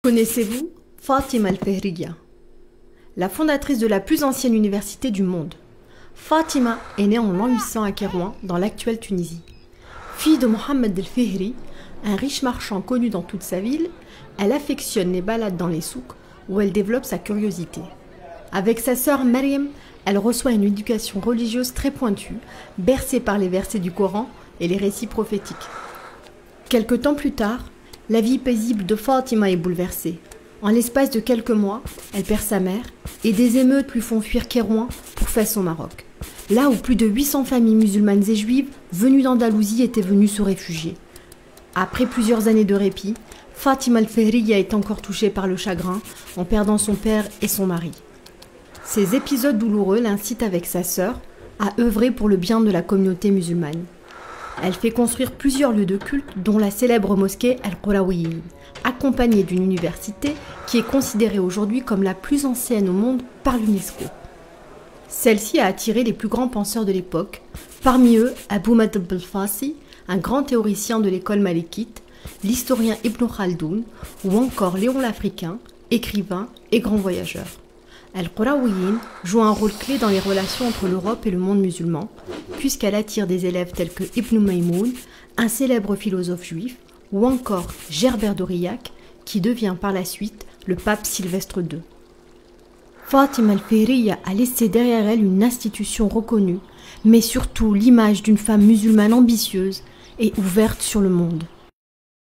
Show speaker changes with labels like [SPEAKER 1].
[SPEAKER 1] Connaissez-vous Fatima al-Fihriya, la fondatrice de la plus ancienne université du monde? Fatima est née en l'an 800 à Kérouan, dans l'actuelle Tunisie. Fille de Mohammed el-Fihri, un riche marchand connu dans toute sa ville, elle affectionne les balades dans les souks où elle développe sa curiosité. Avec sa sœur Maryam, elle reçoit une éducation religieuse très pointue, bercée par les versets du Coran et les récits prophétiques. Quelque temps plus tard, la vie paisible de Fatima est bouleversée. En l'espace de quelques mois, elle perd sa mère et des émeutes lui font fuir Kérouan pour Fès au Maroc, là où plus de 800 familles musulmanes et juives venues d'Andalousie étaient venues se réfugier. Après plusieurs années de répit, Fatima al-Fihriya est encore touchée par le chagrin en perdant son père et son mari. Ces épisodes douloureux l'incitent avec sa sœur à œuvrer pour le bien de la communauté musulmane. Elle fait construire plusieurs lieux de culte, dont la célèbre mosquée Al-Qarawiyyin, accompagnée d'une université qui est considérée aujourd'hui comme la plus ancienne au monde par l'UNESCO. Celle-ci a attiré les plus grands penseurs de l'époque, parmi eux Abu Madhab al-Fassi, un grand théoricien de l'école malékite, l'historien Ibn Khaldoun ou encore Léon l'Africain, écrivain et grand voyageur. Al-Qarawiyyin joue un rôle clé dans les relations entre l'Europe et le monde musulman, puisqu'elle attire des élèves tels que Ibn Maymoun, un célèbre philosophe juif, ou encore Gerbert d'Aurillac, qui devient par la suite le pape Sylvestre II. Fatima al-Fihriya a laissé derrière elle une institution reconnue, mais surtout l'image d'une femme musulmane ambitieuse et ouverte sur le monde.